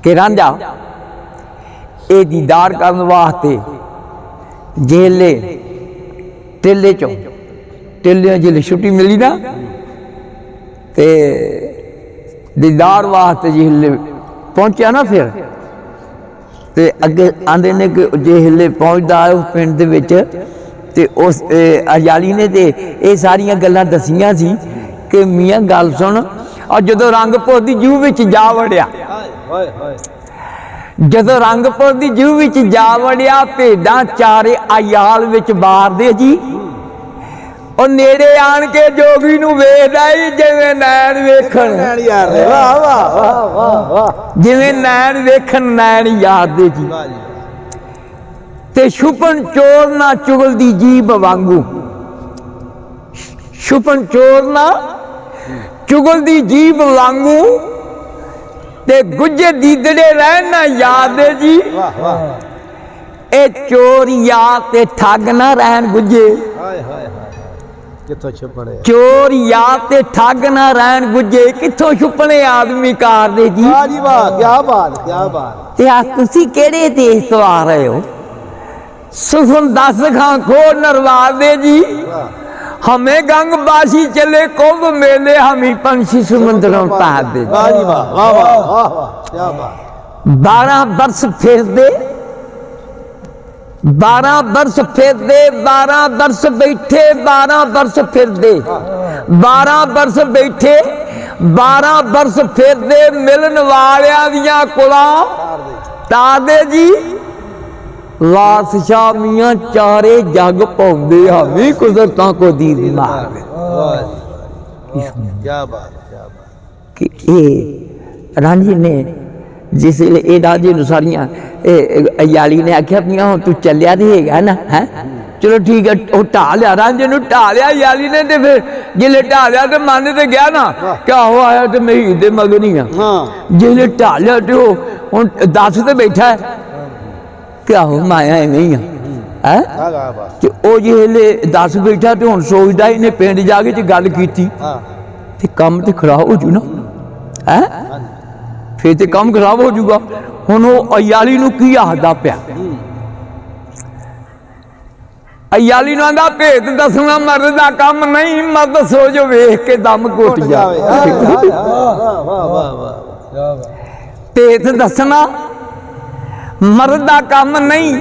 कि रांझा ये दीदार करने वास्ते जेले टेले चो टेले जिले छुट्टी मिली ना ते दीदार वास्ते जिले पहुंचा ना फिर ते अगे आंदे ने कि जिले पहुंचता है उस पिंड दे विच ते उस अजाली ने ते ये सारियां गल्लां दसियां सी कि मियाँ गल सुन और जदों रंगपुर की जू विच जा वड़िया जदों रंगपुर की जू विच जा वड़िया भेडां चारे अयाल विच बार दे जी और नेड़े आन के जोगी नूं वेखदा ही जिवें नैन वेखण जिवें नैन वेखण नैन याद दे जी ते छुपन चोर ना चुगल दी जीभ वांगू छुपन चोर ना चुगल दी जीभ वांगू ते गुज्जे दीदड़े रहना याद है जी ए चोर याद ते ठग ना रहन गुज्जे चोर याद ते ठग ना रहन गुज्जे किथों छुपने आदमी कार दे जी क्या बात ते आ तुसी केड़े देश तो आ रहे हो सुफन दस खां खो नरवार दे जी हमें गंगबासी चले कुंभ मेले हमी पंछी समुद्रों पार दे 12 वर्ष फिर दे 12 वर्ष फिर दे 12 वर्ष बैठे 12 वर्ष फिर दे 12 वर्ष बैठे 12 वर्ष फिर दे मिलन वालियां दियां कुलां तार दे जी लाशा मियाँ चारे जग पाउंदे हमी कुदरतां को दीद मार कि रांझे ने जिसले ये रांझे नूं सारियां अयाली ने आख्या पियां हुण तू चलिया ते हैगा ना है चलो ठीक है वो ढा लिया रांझे नूं ढा लिया अयाली ने ते फिर जिसले ढा लिया तो मन ते गया ना क्या हो आया तो मैं हीर दे मगन ही जिसले ढा लिया तो हुण दस ते बैठा है क्या हो माया नहीं है जिसले दस बैठा तो हम सोचता ही ने पिंड जाके गल की कम तो खराब हो जू ना है फिर तो कम खराब हो जूगा हुण अयाली नूं की आखदा पिया अयाली नूं आंदा भेत दसना मर्द दा कम नहीं मर्द सो जो वेख के दम घुट जावे भेत दसना मर्द दा कम नहीं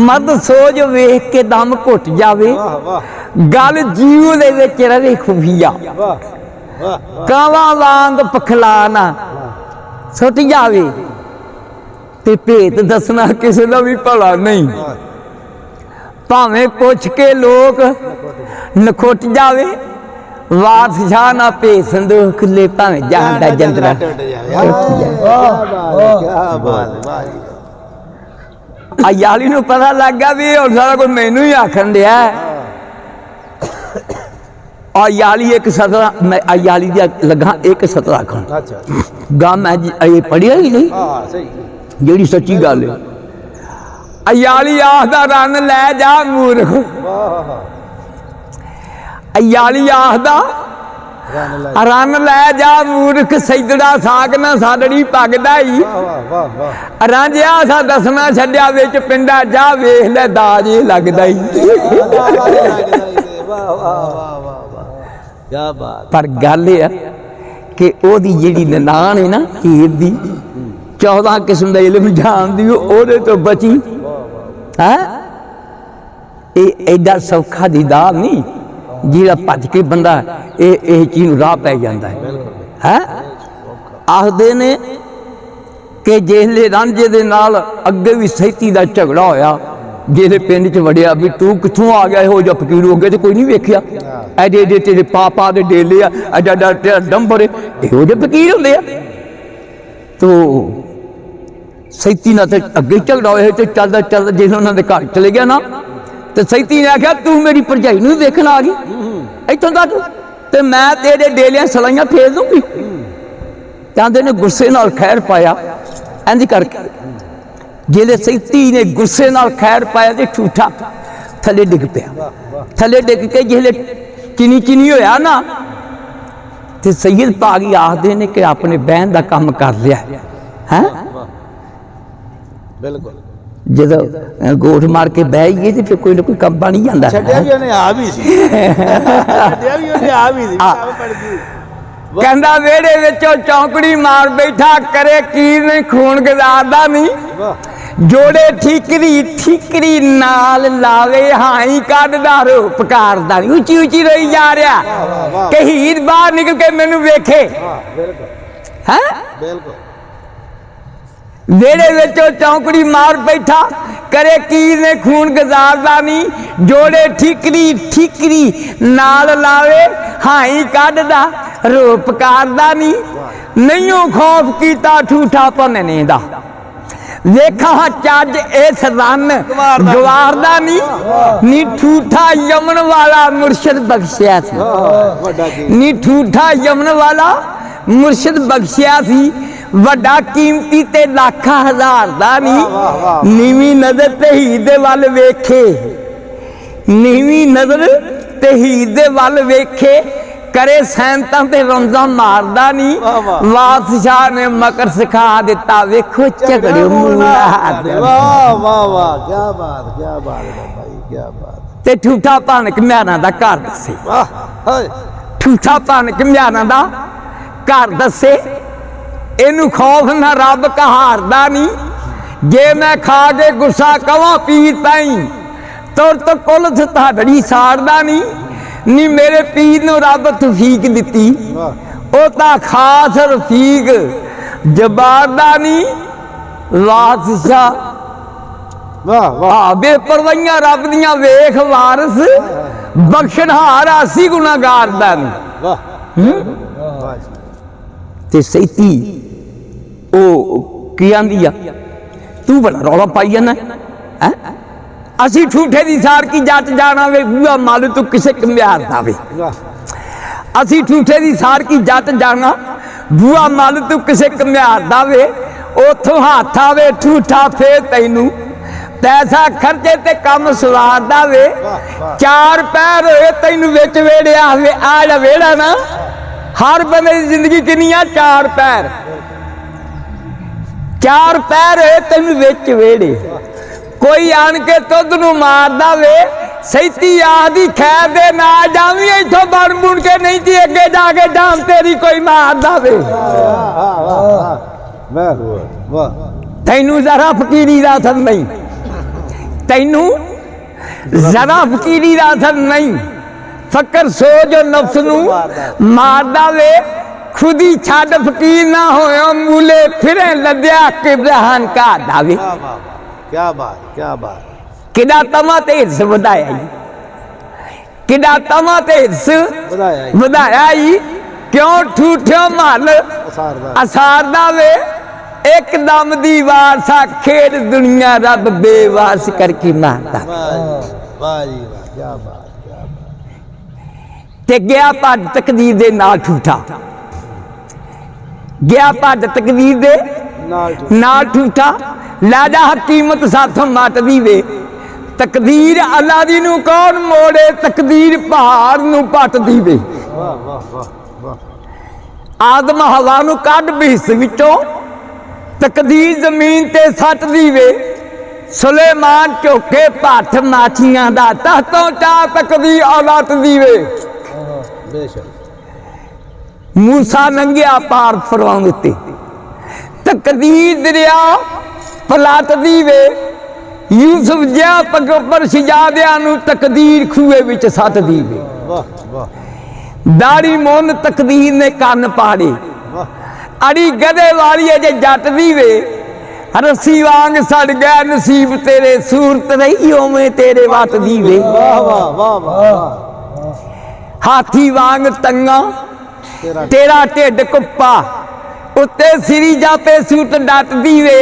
मर्द सोच वेख के दम घुट जावे गल जीव दे विच रवे खुफिया कावा वांग पखलाना सुट जावे ते भेत दसना किसी का भी भला नहीं भावें पुछ के लोग नखुट जावे वारस शाह ना भेत संदूक ले भावें जान जंदरा अयाली नूं पता लग गया भी और सारा कुछ मैनू ही आखन दिया अयाली एक सतरा मैं अयाली लगा एक सतरा आखन गा मैं ये पढ़िया ही नहीं जेड़ी सच्ची गल है अयाली आखदा रन लै जा मूर्ख अयाली आखदा रन लै जा मूर्ख सैदड़ा साग ना सादड़ी पगदा ही रांझिया सा दसना छड्या विच पिंडा जा वेख लै दाज लगदा ही पर गल है कि ओदी जिहड़ी ननान है ना हीर दी 14 किस्म का इलम जानदी ओदे तो बची है एडा सौखा दीदार नहीं जिहड़ा भज के बंदा ये चीज़ राह पै जाता है आखदे ने कि जिसले रांझे दे नाल अगे भी सैती का झगड़ा होया जिसले पिंड च वड़िया भी तू कित्थों आ गया हो जा फकीर हो गया तो कोई नहीं वेख्या एडे एडे तेरे पापा दे डेले आ एडा एडा तेरा डंबर इहो जे फकीर होंदे आ तो सैती नाल ते अगे झगड़ा होया तो चलदा चलदा जिसले उन्होंने घर चले गया ना तो सैती ने आख्या तू मेरी भरजाई नूं देखण आ गई इत्थों तक ते मैं तेरे डेलियां सलाइयां फेर दूंगी कहते ने गुस्से नाल खैर पाया इंज करके जिले सैती ने गुस्से नाल खैर पाया तो झूठा थले डिग पिया थले डिग के जिले चिनी चिनी होया ना तो सैयद पागी आखते ने कि अपने बहन का काम कर लिया ਹੈ ਬਿਲਕੁਲ ਜਦੋਂ ਗੋਠ ਮਾਰ ਕੇ ਬਹਿ ਗਈ ਤੇ ਫਿਰ ਕੋਈ ਨਾ ਕੋਈ ਕੰਮ ਬਣ ਹੀ ਜਾਂਦਾ ਛੱਡਿਆ ਵੀ ਉਹਨੇ ਆ ਵੀ ਸੀ ਛੱਡਿਆ ਵੀ ਉਹਨੇ ਆ ਵੀ ਸੀ ਕੰਮ ਪੜ ਗਈ ਕਹਿੰਦਾ ਵਿਹੜੇ ਵਿੱਚੋਂ ਚੌਂਕੜੀ ਮਾਰ ਬੈਠਾ ਕਰੇ ਕੀ ਨਹੀਂ ਖੂਨ ਗਜ਼ਾਰਦਾ ਨਹੀਂ ਵਾਹ ਜੋੜੇ ਠੀਕਰੀ ਠੀਕਰੀ ਨਾਲ ਲਾਵੇ ਹਾਈ ਕੱਢਦਾ ਰੂਪ ਕਰਦਾ ਨਹੀਂ ਉੱਚੀ ਉੱਚੀ ਰੋਈ ਜਾ ਰਿਹਾ ਵਾਹ ਕਿ ਹੀਰ ਬਾਹਰ ਨਿਕਲ ਕੇ ਮੈਨੂੰ ਵੇਖੇ ਵਾਹ ਬਿਲਕੁਲ ਹੈ ਬਿਲਕੁਲ ਵਿਹੜੇ ਵਿੱਚੋਂ ਚੌਂਕੜੀ ਮਾਰ ਬੈਠਾ ਕਰੇ ਕੀ ਨੇ ਖੂਨ ਗਜ਼ਾਰਦਾ ਨਹੀਂ ਜੋੜੇ ਠੀਕਰੀ ਠੀਕਰੀ ਨਾਲ ਲਾਵੇ ਹਾਈ ਕੱਢਦਾ ਰੂਪ ਕਰਦਾ ਨਹੀਂ ਖੌਫ ਕੀਤਾ ਠੂਠਾ ਭੰਨਣੇ ਦਾ ਵੇਖਾਂ ਚੱਜ ਇਸ ਰੰਨ ਗਵਾਰਦਾ ਨਹੀਂ ਠੂਠਾ ਯਮਨ ਵਾਲਾ ਮੁਰਸ਼ਿਦ ਬਖਸ਼ਿਆ ਸੀ ਵੱਡਾ ਕੀ ਨੀ ਠੂਠਾ ਯਮਨ ਵਾਲਾ ਮੁਰਸ਼ਿਦ ਬਖਸ਼ਿਆ ਸੀ ਵੱਡਾ ਕੀਮਤੀ ਤੇ ਲੱਖਾਂ ਹਜ਼ਾਰ ਦਾ ਨਹੀਂ ਨੀਵੀਂ ਨਜ਼ਰ ਤੇ ਹੀਰ ਦੇ ਵੱਲ ਵੇਖੇ ਨੀਵੀਂ ਨਜ਼ਰ ਤੇ ਹੀਰ ਦੇ ਵੱਲ ਵੇਖੇ ਕਰੇ ਸੈਂਤਾਂ ਤੇ ਰਮਜ਼ਾਂ ਮਾਰਦਾ ਨਹੀਂ ਬਾਦਸ਼ਾਹ ਨੇ ਮਕਰ ਸਿਖਾ ਦਿੱਤਾ ਵੇਖੋ ਝਗੜੇ ਮੁੱਲਾ ਵਾਹ ਵਾਹ ਵਾਹ ਕੀ ਬਾਤ ਹੈ ਭਾਈ ਕੀ ਬਾਤ ਤੇ ਠੂਠਾ ਭਣਕ ਮਿਆਰਾਂ ਦਾ ਘਰ ਦੱਸੇ ਵਾਹ ਹਾਏ ਠੂਠਾ ਭਣਕ ਮਿਆਰਾਂ ਦਾ ਘਰ ਦੱਸੇ ਇਹਨੂੰ ਖੌਫ ਨਾ ਰੱਬ ਕਹਾਰਦਾ ਨਹੀਂ ਜੇ ਮੈਂ ਖਾ ਕੇ ਗੁੱਸਾ ਕਵਾਂ ਪੀਰ ਤਾਈ ਤੁਰਤ ਕੁੱਲ ਤੁਹਾਡੀ ਸਾੜਦਾ ਨਹੀਂ ਮੇਰੇ ਪੀਰ ਨੂੰ ਰੱਬ ਤੌਫੀਕ ਦਿੱਤੀ ਉਹ ਤਾਂ ਖਾਸ ਰਫੀਕ ਜਬਾਰਦਾ ਨਹੀਂ ਬਾਦਸ਼ਾਹ ਵਾਹ ਵਾਹ ਬੇਪਰਵਾਹੀਆਂ ਰੱਬ ਦੀਆਂ ਵੇਖ ਵਾਰਸ ਬਖਸ਼ਣਹਾਰ ਆਸੀ ਗੁਨਾਹਗਾਰ ਦਾ ਨਹੀਂ ਵਾਹ ਤੇ ਸੈਤੀ ਉਹ ਕੀ ਆਂਦੀ ਆ ਤੂੰ ਬੜਾ ਰੌਲਾ ਪਾਈ ਜਾਂਦਾ ਹੈ ਅਸੀਂ ਠੂਠੇ ਦੀ ਸਾਰ ਕੀ ਜੱਟ ਜਾਣਾ ਵੇ ਬੂਆ ਮਾਲ ਤੂੰ ਕਿਸੇ ਕਮਿਆਰ ਦਾ ਵੇ ਅਸੀਂ ਠੂਠੇ ਦੀ ਸਾਰ ਕੀ ਜੱਟ ਜਾਣਾ ਬੂਆ ਮਾਲ ਤੂੰ ਕਿਸੇ ਕਮਿਆਰ ਦਾ ਵੇ ਉਥੋਂ ਹੱਥ ਆਵੇ ਠੂਠਾ ਫੇਰ ਤੈਨੂੰ ਪੈਸਾ ਖਰਚੇ ਤੇ ਕੰਮ ਸਵਾਰਦਾ ਵੇ ਚਾਰ ਪੈਰ ਹੋਏ ਤੈਨੂੰ ਵਿੱਚ ਵੇੜਿਆ ਵੇ ਆ ਜਾ ਵੇੜਾ ਨਾ ਹਰ ਬੰਦੇ ਦੀ ਜ਼ਿੰਦਗੀ ਕਿੰਨੀ ਆ ਚਾਰ ਪੈਰ ਹੋਏ ਤੈਨੂੰ ਵਿੱਚ ਵੇੜੇ ਕੋਈ ਆਣ ਕੇ ਤੁਧ ਨੂੰ ਮਾਰਦਾ ਵੇ ਸੈਤੀ ਆਦੀ ਖੈਰ ਦੇ ਨਾ ਜਾਵੀਂ ਇੱਥੋਂ ਬਣ ਬੁਣ ਕੇ ਨਹੀਂ ਤੀ ਅੱਗੇ ਜਾ ਕੇ ਜਾਮ ਤੇਰੀ ਕੋਈ ਮਾਰਦਾ ਵੇ ਵਾਹ ਤੈਨੂੰ ਜ਼ਰਾ ਫਕੀਰੀ ਦਾ ਅਸਰ ਨਹੀਂ ਤੈਨੂੰ ਜ਼ਰਾ ਫਕੀਰੀ ਦਾ ਅਸਰ ਨਹੀਂ ਫਕਰ ਸੋ ਜੋ ਨਫਸ ਨੂੰ ਮਾਰਦਾ ਵੇ ਖੁਦੀ ਛੱਡ ਫਕੀਰ ਨਾ ਹੋਇਆ ਮੂਲੇ ਫਿਰੇ ਲੱਦਿਆ ਕਿਬਰਾਨ ਕਾ ਦਾਵੇ ਕੀ ਬਾਤ ਕਿਦਾ ਤਮਾ ਤੇ ਹਿਰਸ ਵਧਾਇਆ ਕਿਦਾ ਤਮਾ ਤੇ ਹਿਰਸ ਵਧਾਇਆ ਕਿਉਂ ਠੂਠਿਓ ਮਹਲ ਅਸਾਰਦਾ ਵੇ ਇੱਕਦਮ ਦੀ ਵਾਰਸਾ ਖੇਡ ਦੁਨੀਆ ਰੱਬ ਬੇਵਾਰਸ ਕਰਕੇ ਮਾਰਦਾ ਵਾਹ ਜੀ ਵਾਹ ਕੀ ਬਾਤ ਤੇ ਗਿਆ ਭੱਜ ਤਕਦੀਰ ਦੇ ਨਾਲ ਠੂਠਾ ਗਿਆ ਭੱਜ ਤਕਦੀਰ ਦੇ ਨਾਲ ਠੂਠਾ ਲਾਜਾ ਹਕੀਮਤ ਸਾਥੋਂ ਮੱਟਦੀ ਵੇ ਤਕਦੀਰ ਅੱਲਾ ਦੀ ਨੂੰ ਕੌਣ ਮੋੜੇ ਤਕਦੀਰ ਪਹਾੜ ਨੂੰ ਪੱਟਦੀ ਵੇ ਆਦਮ ਹਵਾ ਨੂੰ ਕੱਢ ਬਿਸ ਵਿੱਚੋਂ ਤਕਦੀਰ ਜ਼ਮੀਨ ਤੇ ਸੱਟਦੀ ਵੇ ਸੁਲੇਮਾਨ ਝੋਕੇ ਭੱਠ ਮਾਛੀਆਂ ਦਾ ਤਹਤੋਂ ਚਾ ਤਕਦੀਰ ਔਲਾਤ ਦੀ ਵੇ ਮੂਸਾ ਨੰਗਿਆ ਪਾਰ ਫਰਵਾਉਣ ਦਿੱਤੇ ਤਕਦੀਰ ਦਰਿਆ ਪਲਟਦੀ ਵੇ ਯੂਸਫ ਜਿਹਾ ਪੈਗੰਬਰ ਸ਼ਹਿਜ਼ਾਦਿਆਂ ਨੂੰ ਤਕਦੀਰ ਖੂਏ ਵਿੱਚ ਸੱਟਦੀ ਵੇ ਦਾੜੀ ਮੁੰਨ ਤਕਦੀਰ ਨੇ ਕੰਨ ਪਾੜੇ ਅੜੀ ਗਧੇ ਵਾਲੀ ਜੇ ਜੱਟ ਦੀ ਵੇ ਰੱਸੀ ਵਾਂਗ ਸੜ ਗਿਆ ਨਸੀਬ ਤੇਰੇ ਸੂਰਤ ਰਹੀ ਓਵੇਂ ਤੇਰੇ ਵੱਤ ਦੀ ਵੇ ਹਾਥੀ ਵਾਂਗ ਟੰਗਾ ਤੇਰਾ ਢਿੱਡ ਕੁੱਪਾ ਉੱਤੇ ਸਿਰੀ ਜਾਪੇ ਸੂਟ ਡੱਟਦੀ ਵੇ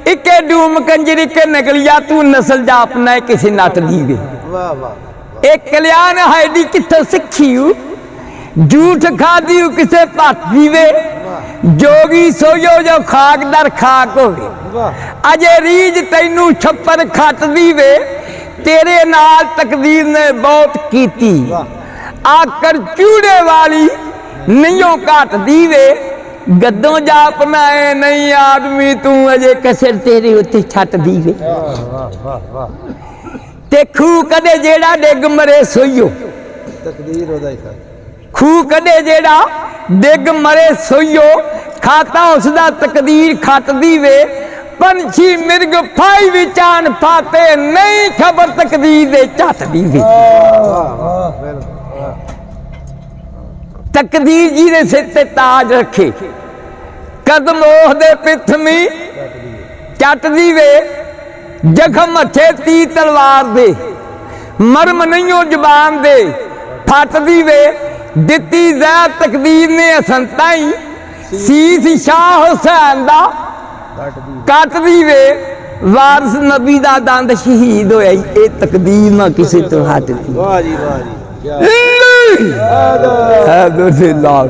ਇੱਕੇ ਡੂਮ ਕੰਜਰੀ ਕੇ ਨਗਲਿਆ ਤੂੰ ਨਸਲ ਜਾ ਆਪਣਾ ਕਿਸੇ ਨੱਟ ਦੀ ਵੇ ਇਹ ਕਲਿਆਣ ਹਾਈਡੀ ਕਿੱਥੋਂ ਸਿੱਖੀਉ ਝੂਠ ਖਾਦੀ ਕਿਸੇ ਭੱਟ ਦੀ ਵੇ ਜੋਗੀ ਸੋਇਓ ਜੋ ਖਾਕ ਦਰ ਖਾਕ ਹੋਵੇ ਅਜੇ ਰੀਝ ਤੈਨੂੰ ਛੱਪਰ ਖੱਟਦੀ ਵੇ ਤੇਰੇ ਨਾਲ ਤਕਦੀਰ ਨੇ ਬਹੁਤ ਕੀਤੀ ਆਕਰ ਚੂੜੇ ਵਾਲੀ ਨਹੀਂਓ ਘਟਦੀ ਵੇ ਗੱਦੋਂ ਜਾਪਨਾ ਏ ਨਹੀਂ ਆਦਮੀ ਤੂੰ ਅਜੇ ਕਸਰ ਤੇਰੇ ਉੱਤੇ ਛੱਟ ਦੀ ਵੇ ਵਾਹ ਵਾਹ ਵਾਹ ਤੇ ਖੂ ਕਦੇ ਜਿਹੜਾ ਡਿੱਗ ਮਰੇ ਸੋਈਓ ਤਕਦੀਰ ਉਹਦਾ ਹੀ ਖੂ ਕਦੇ ਜਿਹੜਾ ਡਿੱਗ ਮਰੇ ਸੋਈਓ ਖਾਤਾ ਉਸ ਦਾ ਤਕਦੀਰ ਖੱਟਦੀ ਵੇ ਪੰਛੀ ਮਿਰਗ ਫਾਈ ਵਿਚਾਨ ਫਾਤੇ ਨਹੀਂ ਖਬਰ ਤਕਦੀਰ ਦੇ ਝੱਟਦੀ ਵੇ ਵਾਹ ਵਾਹ ਬਿਲਕੁਲ ਤਕਦੀਰ ਜੀ ਦੇ ਸਿਰ ਤੇ ਤਾਜ ਰੱਖੇ ਕਦਮ ਉਹਦੇ ਪਿੱਥਮੀ ਚੱਟਦੀ ਵੇ ਜ਼ਖਮ ਮੱਥੇ ਤੀ ਤਲਵਾਰ ਦੇ ਮਰਮ ਨਹੀਂਓ ਜ਼ਬਾਨ ਦੇ ਫੱਟਦੀ ਵੇ ਦਿੱਤੀ ਜ਼ੈ ਤਕਦੀਰ ਨੇ ਅਸੰਤਾਈ ਸੀਸ ਸ਼ਾਹ ਹੁਸੈਨ ਦਾ ਕੱਟਦੀ ਵੇ ਵਾਰਿਸ ਨਬੀ ਦਾ ਦੰਦ ਸ਼ਹੀਦ ਹੋਇਆ ਈ, ਇਹ ਤਕਦੀਰ ਨਾ ਕਿਸੇ ਤੋਂ ਹਟਦੀ ਵਾਹ ਜੀ ਕੀ ਹੈ ਦੁਰਸੇ ਲਾਲ